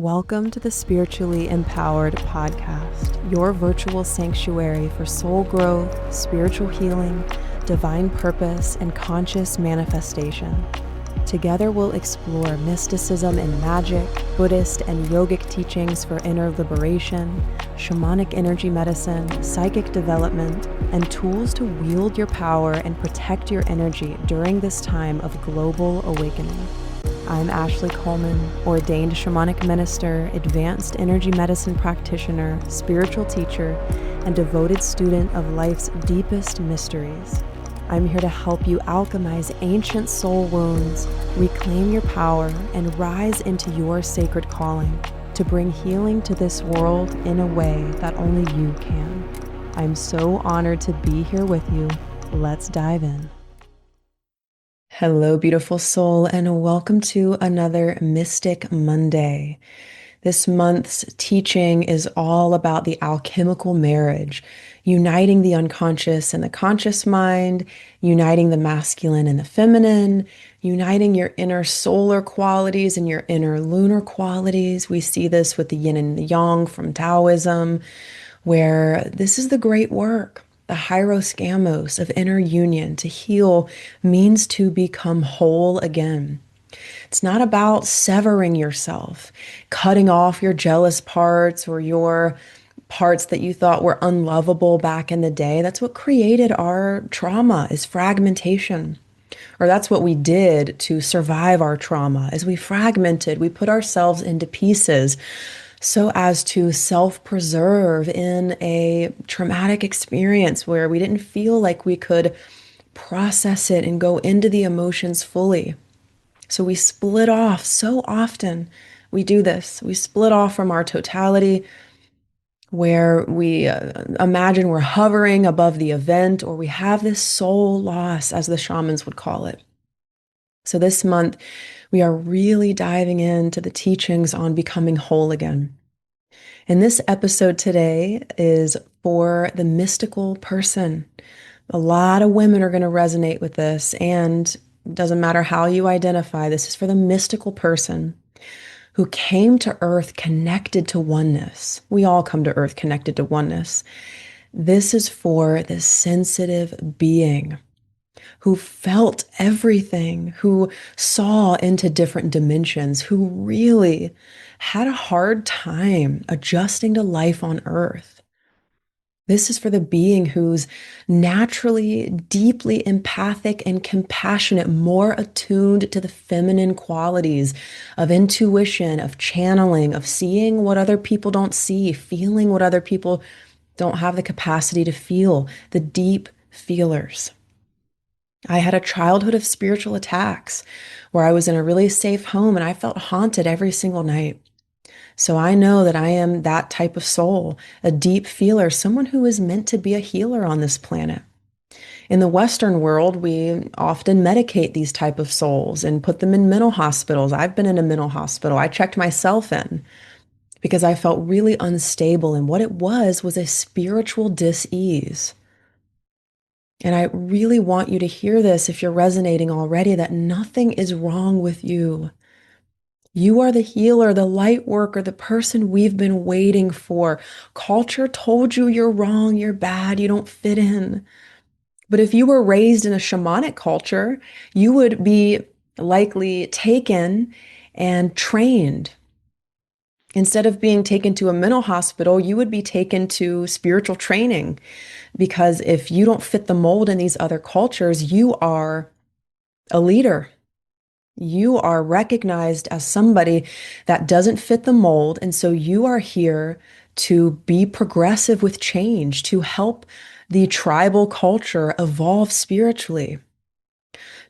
Welcome to the Spiritually Empowered Podcast, your virtual sanctuary for soul growth, spiritual healing, divine purpose, and conscious manifestation. Together we'll explore mysticism and magic, Buddhist and yogic teachings for inner liberation, shamanic energy medicine, psychic development, and tools to wield your power and protect your energy during this time of global awakening. I'm Ashley Coleman, ordained shamanic minister, advanced energy medicine practitioner, spiritual teacher, and devoted student of life's deepest mysteries. I'm here to help you alchemize ancient soul wounds, reclaim your power, and rise into your sacred calling to bring healing to this world in a way that only you can. I'm so honored to be here with you. Let's dive in. Hello, beautiful soul, and welcome to another Mystic Monday. This month's teaching is all about the alchemical marriage, uniting the unconscious and the conscious mind, uniting the masculine and the feminine, uniting your inner solar qualities and your inner lunar qualities. We see this with the yin and the yang from Taoism, where this is the great work. The hieros gamos of inner union. To heal means to become whole again. It's not about severing yourself, cutting off your jealous parts or your parts that you thought were unlovable back in the day. That's what created our trauma, is fragmentation. Or that's what we did to survive our trauma, is we fragmented, we put ourselves into pieces so as to self-preserve in a traumatic experience where we didn't feel like we could process it and go into the emotions fully. So we split off so often. We do this. We split off from our totality, where we imagine we're hovering above the event, or we have this soul loss, as the shamans would call it. So this month, we are really diving into the teachings on becoming whole again. And this episode today is for the mystical person. A lot of women are going to resonate with this, and it doesn't matter how you identify, this is for the mystical person who came to earth connected to oneness. We all come to earth connected to oneness. This is for the sensitive being who felt everything, who saw into different dimensions, who really had a hard time adjusting to life on earth. This is for the being who's naturally, deeply empathic and compassionate, more attuned to the feminine qualities of intuition, of channeling, of seeing what other people don't see, feeling what other people don't have the capacity to feel, the deep feelers. I had a childhood of spiritual attacks where I was in a really safe home and I felt haunted every single night. So I know that I am that type of soul, a deep feeler, someone who is meant to be a healer on this planet. In the Western world, we often medicate these type of souls and put them in mental hospitals. I've been in a mental hospital. I checked myself in because I felt really unstable. And what it was a spiritual dis-ease. And I really want you to hear this, if you're resonating already, that nothing is wrong with you. You are the healer, the light worker, the person we've been waiting for. Culture told you you're wrong, you're bad, you don't fit in. But if you were raised in a shamanic culture, you would be likely taken and trained. Instead of being taken to a mental hospital, you would be taken to spiritual training. Because if you don't fit the mold in these other cultures, you are a leader. You are recognized as somebody that doesn't fit the mold. And so you are here to be progressive with change, to help the tribal culture evolve spiritually,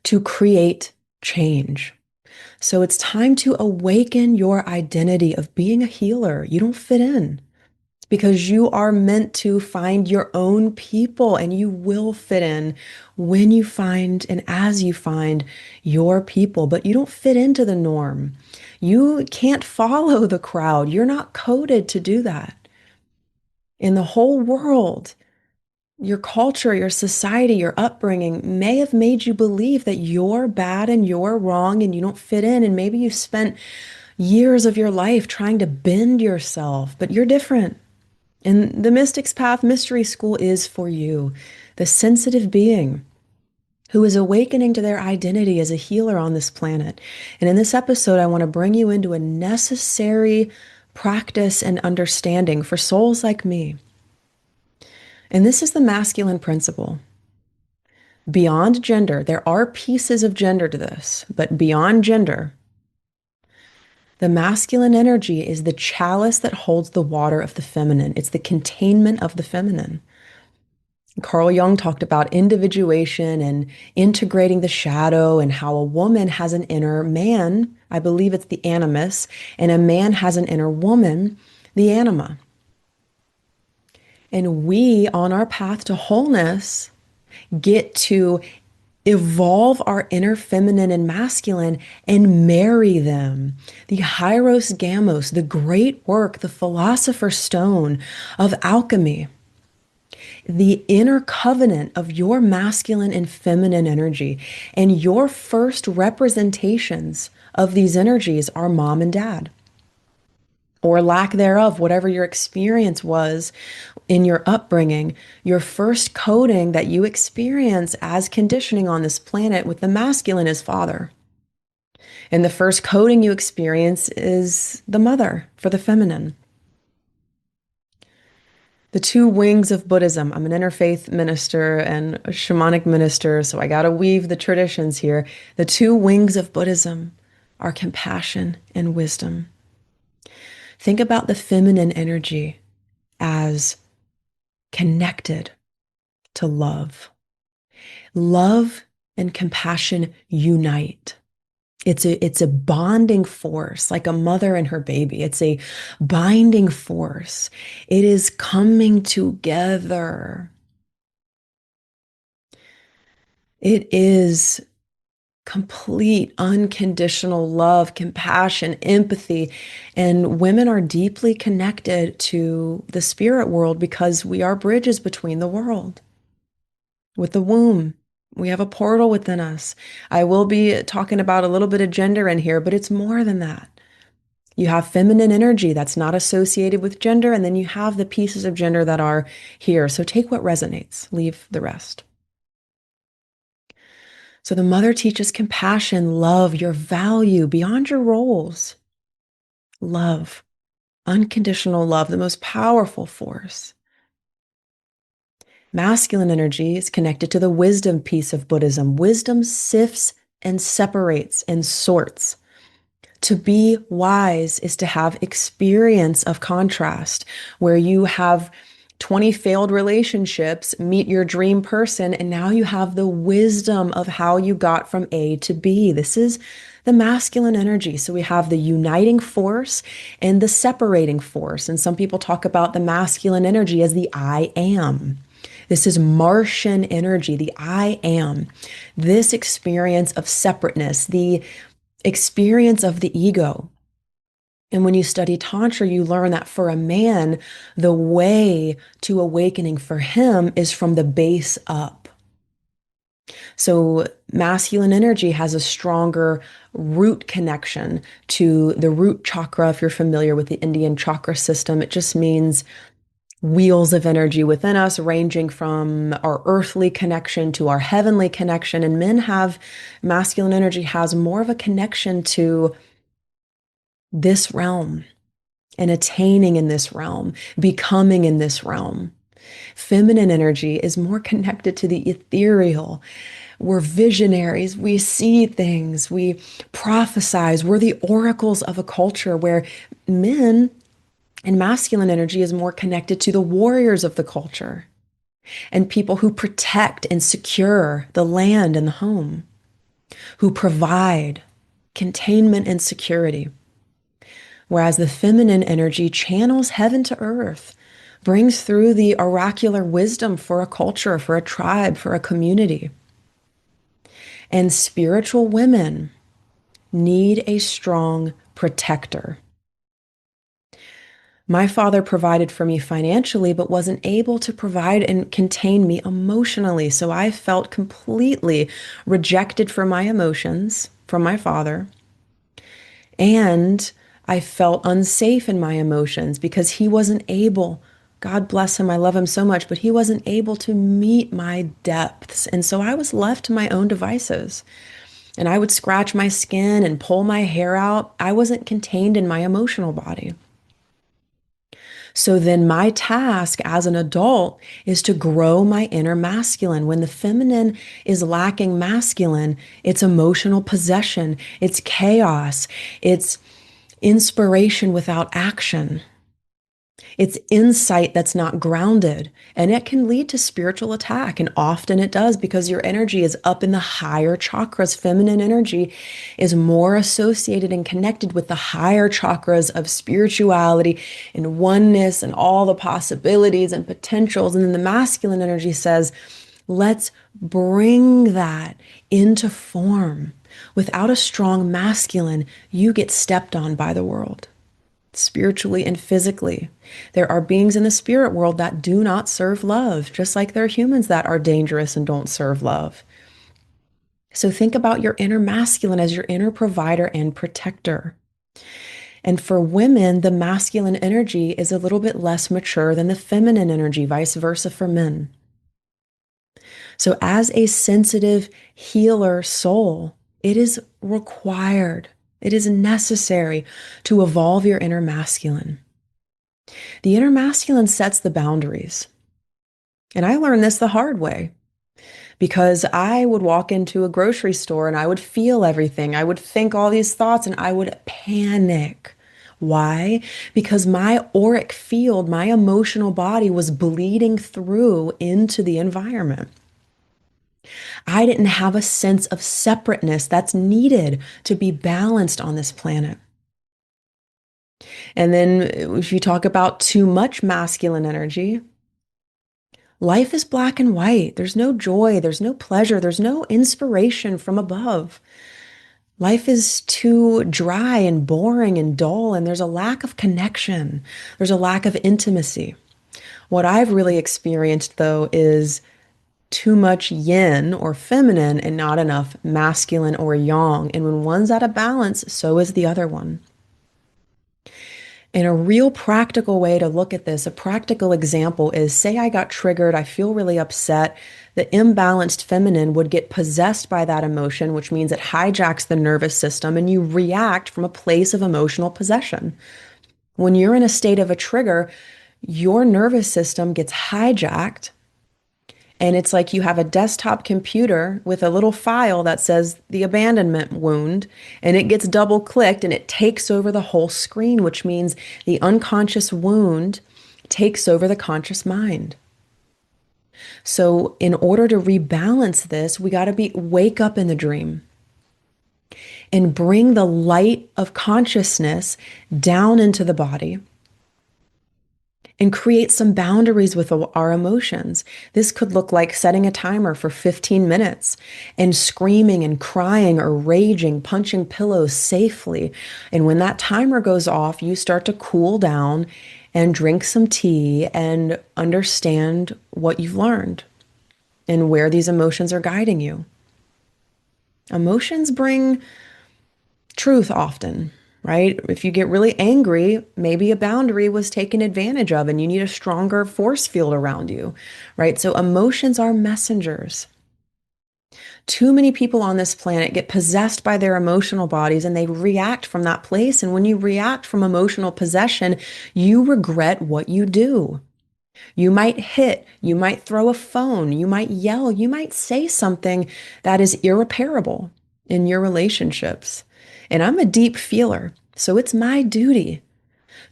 to create change. So it's time to awaken your identity of being a healer. You don't fit in, because you are meant to find your own people, and you will fit in when you find and as you find your people. But you don't fit into the norm. You can't follow the crowd. You're not coded to do that. In the whole world, your culture, your society, your upbringing may have made you believe that you're bad and you're wrong and you don't fit in. And maybe you spent years of your life trying to bend yourself, but you're different. And the Mystic's Path Mystery School is for you, the sensitive being who is awakening to their identity as a healer on this planet. And in this episode, I want to bring you into a necessary practice and understanding for souls like me. And this is the masculine principle. Beyond gender, there are pieces of gender to this, but beyond gender, the masculine energy is the chalice that holds the water of the feminine. It's the containment of the feminine. Carl Jung talked about individuation and integrating the shadow and how a woman has an inner man, I believe it's the animus, and a man has an inner woman, the anima. And we, on our path to wholeness, get to evolve our inner feminine and masculine and marry them. The Hieros Gamos, the great work, the philosopher's stone of alchemy, the inner covenant of your masculine and feminine energy. And your first representations of these energies are mom and dad, or lack thereof, whatever your experience was in your upbringing. Your first coding that you experience as conditioning on this planet with the masculine is father. And the first coding you experience is the mother for the feminine. The two wings of Buddhism. I'm an interfaith minister and a shamanic minister, so I got to weave the traditions here. The two wings of Buddhism are compassion and wisdom. Think about the feminine energy as connected to love. Love and compassion unite. It's a bonding force, like a mother and her baby. It's a binding force. It is coming together. It is complete, unconditional love, compassion, empathy. And women are deeply connected to the spirit world because we are bridges between the world. With the womb, we have a portal within us. I will be talking about a little bit of gender in here, but it's more than that. You have feminine energy that's not associated with gender, and then you have the pieces of gender that are here. So take what resonates, leave the rest. So the mother teaches compassion, love, your value beyond your roles. Love, unconditional love, the most powerful force. Masculine energy is connected to the wisdom piece of Buddhism. Wisdom sifts and separates and sorts. To be wise is to have experience of contrast, where you have 20 failed relationships, meet your dream person, and now you have the wisdom of how you got from A to B. This is the masculine energy. So we have the uniting force and the separating force. And some people talk about the masculine energy as the I am. This is Martian energy, the I am. This experience of separateness, the experience of the ego. And when you study Tantra, you learn that for a man, the way to awakening for him is from the base up. So masculine energy has a stronger root connection to the root chakra. If you're familiar with the Indian chakra system, it just means wheels of energy within us, ranging from our earthly connection to our heavenly connection. And masculine energy has more of a connection to this realm and attaining in this realm, becoming in this realm. Feminine energy is more connected to the ethereal. We're visionaries. We see things. We prophesize. We're the oracles of a culture, where men and masculine energy is more connected to the warriors of the culture and people who protect and secure the land and the home, who provide containment and security. Whereas the feminine energy channels heaven to earth, brings through the oracular wisdom for a culture, for a tribe, for a community. And spiritual women need a strong protector. My father provided for me financially, but wasn't able to provide and contain me emotionally. So I felt completely rejected for my emotions from my father. And I felt unsafe in my emotions because he wasn't able, God bless him, I love him so much, but he wasn't able to meet my depths. And so I was left to my own devices. And I would scratch my skin and pull my hair out. I wasn't contained in my emotional body. So then my task as an adult is to grow my inner masculine. When the feminine is lacking masculine, it's emotional possession, it's chaos, it's inspiration without action. It's insight that's not grounded, and it can lead to spiritual attack. And often it does because your energy is up in the higher chakras. Feminine energy is more associated and connected with the higher chakras of spirituality and oneness and all the possibilities and potentials. And then the masculine energy says, let's bring that into form. Without a strong masculine, you get stepped on by the world, spiritually and physically. There are beings in the spirit world that do not serve love, just like there are humans that are dangerous and don't serve love. So think about your inner masculine as your inner provider and protector. And for women, the masculine energy is a little bit less mature than the feminine energy, vice versa for men. So as a sensitive healer soul, it is required, it is necessary to evolve your inner masculine. The inner masculine sets the boundaries. And I learned this the hard way because I would walk into a grocery store and I would feel everything. I would think all these thoughts and I would panic. Why? Because my auric field, my emotional body was bleeding through into the environment. I didn't have a sense of separateness that's needed to be balanced on this planet. And then if you talk about too much masculine energy, life is black and white. There's no joy, there's no pleasure, there's no inspiration from above. Life is too dry and boring and dull, and there's a lack of connection. There's a lack of intimacy. What I've really experienced, though, is too much yin or feminine and not enough masculine or yang. And when one's out of balance, so is the other one. And a real practical way to look at this, a practical example is, say I got triggered, I feel really upset. The imbalanced feminine would get possessed by that emotion, which means it hijacks the nervous system and you react from a place of emotional possession. When you're in a state of a trigger, your nervous system gets hijacked. And it's like you have a desktop computer with a little file that says the abandonment wound, and it gets double clicked and it takes over the whole screen, which means the unconscious wound takes over the conscious mind. So in order to rebalance this, we got to wake up in the dream and bring the light of consciousness down into the body and create some boundaries with our emotions. This could look like setting a timer for 15 minutes and screaming and crying or raging, punching pillows safely. And when that timer goes off, you start to cool down and drink some tea and understand what you've learned and where these emotions are guiding you. Emotions bring truth often, right? If you get really angry, maybe a boundary was taken advantage of and you need a stronger force field around you, right? So emotions are messengers. Too many people on this planet get possessed by their emotional bodies and they react from that place. And when you react from emotional possession, you regret what you do. You might hit, you might throw a phone, you might yell, you might say something that is irreparable in your relationships. And I'm a deep feeler, so it's my duty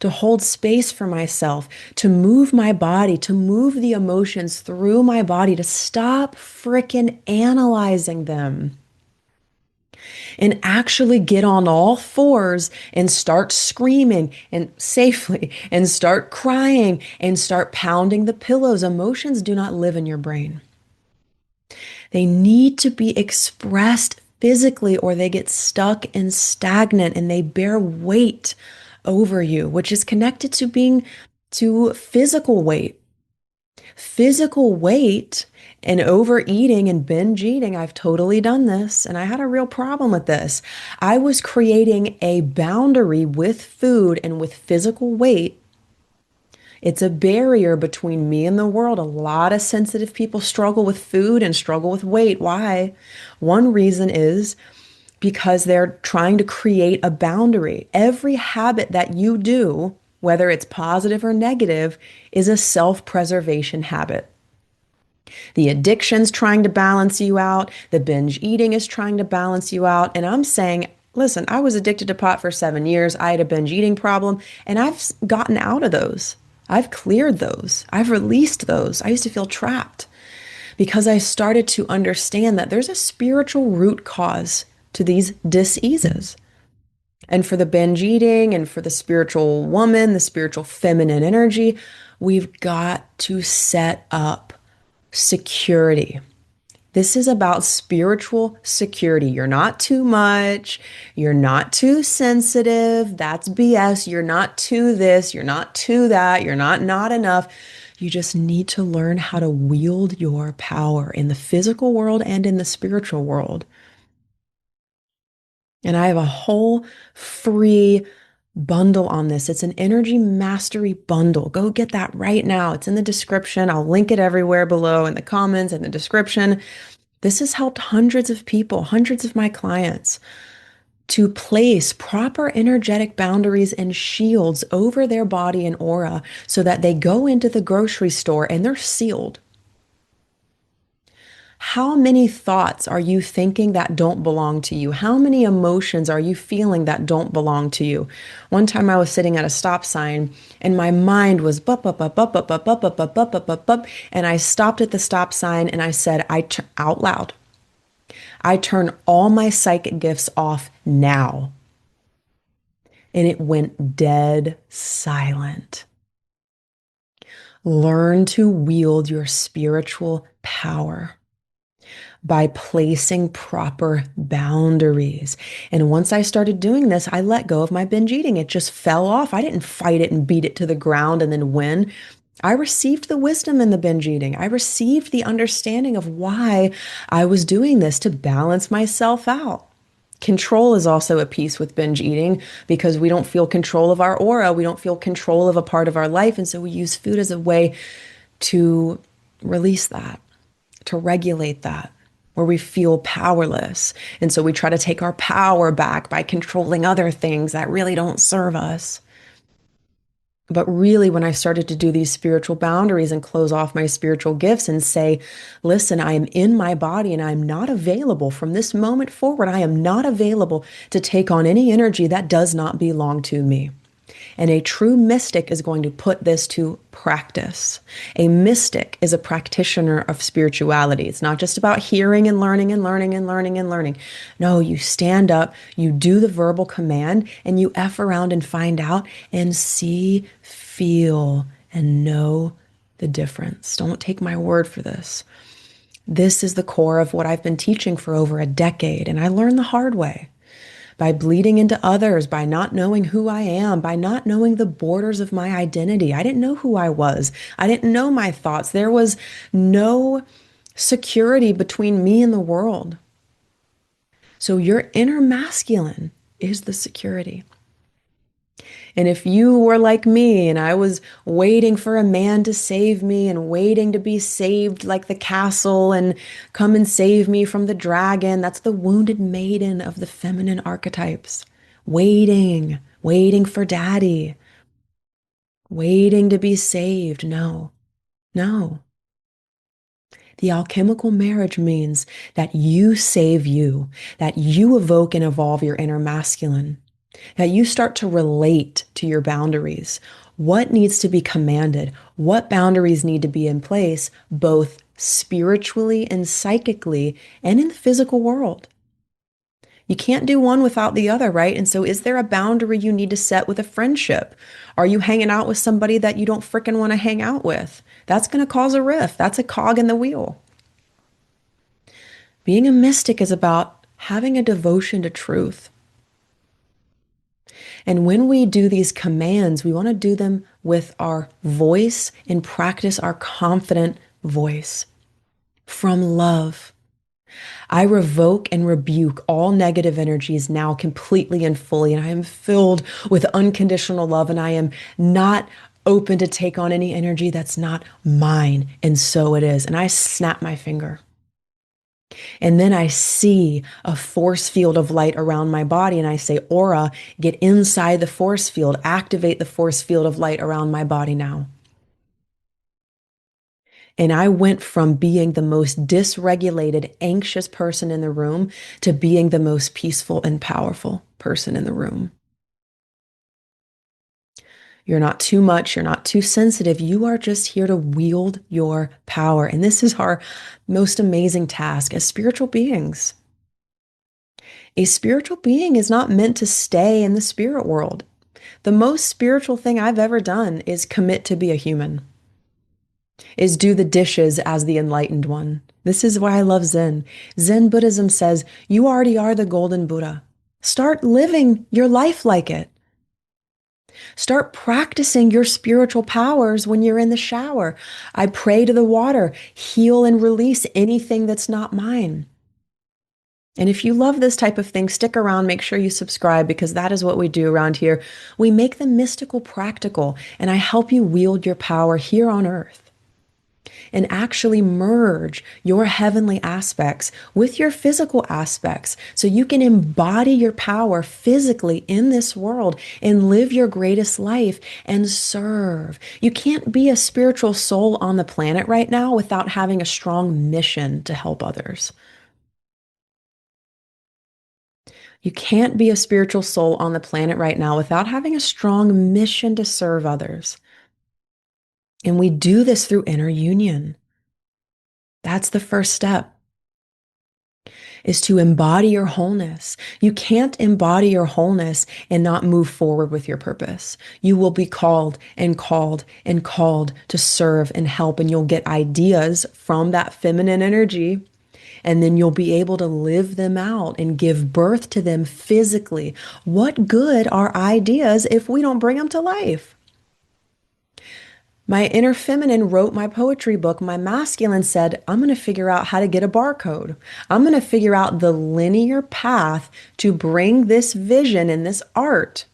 to hold space for myself, to move my body, to move the emotions through my body, to stop frickin' analyzing them and actually get on all fours and start screaming and safely and start crying and start pounding the pillows. Emotions do not live in your brain. They need to be expressed physically or they get stuck and stagnant and they bear weight over you, which is connected to physical weight. Physical weight and overeating and binge eating, I've totally done this, and I had a real problem with this. I was creating a boundary with food and with physical weight. It's a barrier between me and the world. A lot of sensitive people struggle with food and struggle with weight. Why? One reason is because they're trying to create a boundary. Every habit that you do, whether it's positive or negative, is a self-preservation habit. The addiction's trying to balance you out. The binge eating is trying to balance you out. And I'm saying, listen, I was addicted to pot for 7 years. I had a binge eating problem, and I've gotten out of those. I've cleared those. I've released those. I used to feel trapped because I started to understand that there's a spiritual root cause to these diseases. And for the binge eating and for the spiritual woman, the spiritual feminine energy, we've got to set up security. This is about spiritual security. You're not too much. You're not too sensitive. That's BS. You're not too this. You're not too that. You're not enough. You just need to learn how to wield your power in the physical world and in the spiritual world. And I have a whole free bundle on this. It's an energy mastery bundle. Go get that right now. It's in the description. I'll link it everywhere below in the comments and the description. This has helped hundreds of people, hundreds of my clients, to place proper energetic boundaries and shields over their body and aura so that they go into the grocery store and they're sealed. How many thoughts are you thinking that don't belong to you? How many emotions are you feeling that don't belong to you? One time I was sitting at a stop sign and my mind was bup, bup, bup, bup, bup, bup, bup, bup, bup, bup, bup, bup, bup, and I stopped at the stop sign and I said, out loud, I turn all my psychic gifts off now. And it went dead silent. Learn to wield your spiritual power by placing proper boundaries. And once I started doing this, I let go of my binge eating. It just fell off. I didn't fight it and beat it to the ground and then win. I received the wisdom in the binge eating. I received the understanding of why I was doing this to balance myself out. Control is also a piece with binge eating because we don't feel control of our aura. We don't feel control of a part of our life. And so we use food as a way to release that, to regulate that, where we feel powerless. And so we try to take our power back by controlling other things that really don't serve us. But really, when I started to do these spiritual boundaries and close off my spiritual gifts and say, listen, I am in my body and I'm not available from this moment forward. I am not available to take on any energy that does not belong to me. And a true mystic is going to put this to practice. A mystic is a practitioner of spirituality. It's not just about hearing and learning and learning and learning and learning. No, you stand up, you do the verbal command, and you F around and find out and see, feel, and know the difference. Don't take my word for this. This is the core of what I've been teaching for over a decade, and I learned the hard way. By bleeding into others, by not knowing who I am, by not knowing the borders of my identity. I didn't know who I was. I didn't know my thoughts. There was no security between me and the world. So your inner masculine is the security. And if you were like me and I was waiting for a man to save me and waiting to be saved like the castle and come and save me from the dragon, that's the wounded maiden of the feminine archetypes. Waiting for daddy, waiting to be saved. No, no. The alchemical marriage means that you save you, that you evoke and evolve your inner masculine, that you start to relate to your boundaries. What needs to be commanded? What boundaries need to be in place, both spiritually and psychically and in the physical world? You can't do one without the other, right? And so is there a boundary you need to set with a friendship? Are you hanging out with somebody that you don't frickin' want to hang out with? That's going to cause a rift. That's a cog in the wheel. Being a mystic is about having a devotion to truth. And when we do these commands, we want to do them with our voice and practice our confident voice from love. I revoke and rebuke all negative energies now completely and fully, and I am filled with unconditional love, and I am not open to take on any energy that's not mine. And so it is. And I snap my finger. And then I see a force field of light around my body, and I say, Aura, get inside the force field, activate the force field of light around my body now. And I went from being the most dysregulated, anxious person in the room to being the most peaceful and powerful person in the room. You're not too much. You're not too sensitive. You are just here to wield your power. And this is our most amazing task as spiritual beings. A spiritual being is not meant to stay in the spirit world. The most spiritual thing I've ever done is commit to be a human, is do the dishes as the enlightened one. This is why I love Zen. Zen Buddhism says, you already are the golden Buddha. Start living your life like it. Start practicing your spiritual powers when you're in the shower. I pray to the water, heal and release anything that's not mine. And if you love this type of thing, stick around, make sure you subscribe, because that is what we do around here. We make the mystical practical, and I help you wield your power here on earth and actually merge your heavenly aspects with your physical aspects so you can embody your power physically in this world and live your greatest life and serve. You can't be a spiritual soul on the planet right now without having a strong mission to help others. You can't be a spiritual soul on the planet right now without having a strong mission to serve others. And we do this through inner union. That's the first step, is to embody your wholeness. You can't embody your wholeness and not move forward with your purpose. You will be called and called and called to serve and help, and you'll get ideas from that feminine energy, and then you'll be able to live them out and give birth to them physically. What good are ideas if we don't bring them to life? My inner feminine wrote my poetry book. My masculine said, I'm going to figure out how to get a barcode. I'm going to figure out the linear path to bring this vision and this art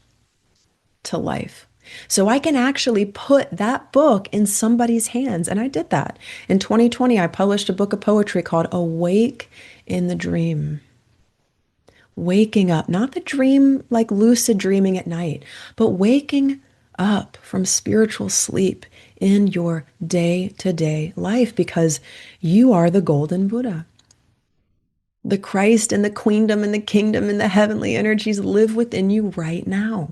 to life, so I can actually put that book in somebody's hands. And I did that. In 2020, I published a book of poetry called Awake in the Dream. Waking up, not the dream like lucid dreaming at night, but waking up from spiritual sleep in your day-to-day life, because you are the golden Buddha. The Christ and the queendom and the kingdom and the heavenly energies live within you right now.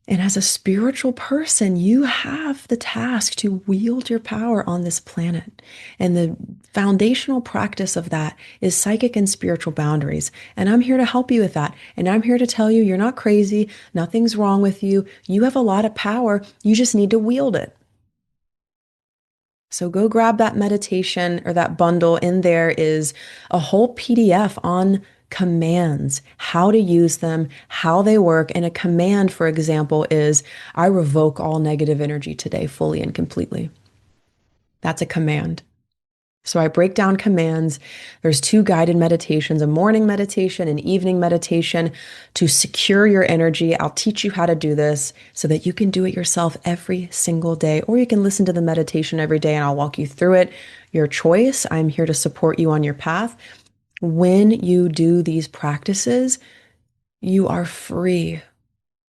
And as a spiritual person, you have the task to wield your power on this planet. And the foundational practice of that is psychic and spiritual boundaries. And I'm here to help you with that. And I'm here to tell you, you're not crazy. Nothing's wrong with you. You have a lot of power. You just need to wield it. So go grab that meditation, or that bundle. In there is a whole PDF on commands, how to use them, how they work. And a command, for example, is I revoke all negative energy today fully and completely. That's a command. So I break down commands. There's 2 guided meditations, a morning meditation, an evening meditation, to secure your energy. I'll teach you how to do this so that you can do it yourself every single day, or you can listen to the meditation every day and I'll walk you through it. Your choice. I'm here to support you on your path. When you do these practices, you are free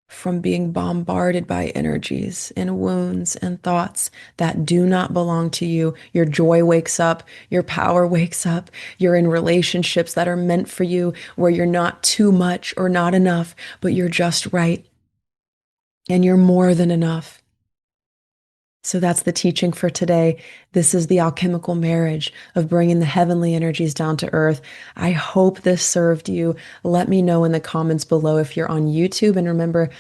from being bombarded by energies and wounds and thoughts that do not belong to you. Your joy wakes up, your power wakes up, you're in relationships that are meant for you, where you're not too much or not enough, but you're just right. And you're more than enough. So that's the teaching for today. This is the alchemical marriage of bringing the heavenly energies down to earth. I hope this served you. Let me know in the comments below if you're on YouTube. And remember,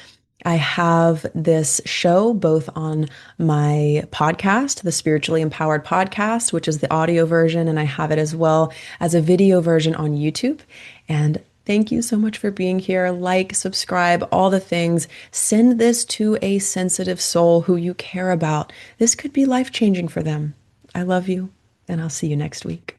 I have this show both on my podcast, the Spiritually Empowered Podcast, which is the audio version, and I have it as well as a video version on YouTube. And Thank you so much for being here. Like, subscribe, all the things. Send this to a sensitive soul who you care about. This could be life-changing for them. I love you, and I'll see you next week.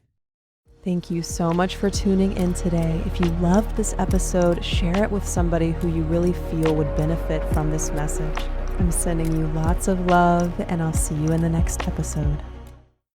Thank you so much for tuning in today. If you loved this episode, share it with somebody who you really feel would benefit from this message. I'm sending you lots of love, and I'll see you in the next episode.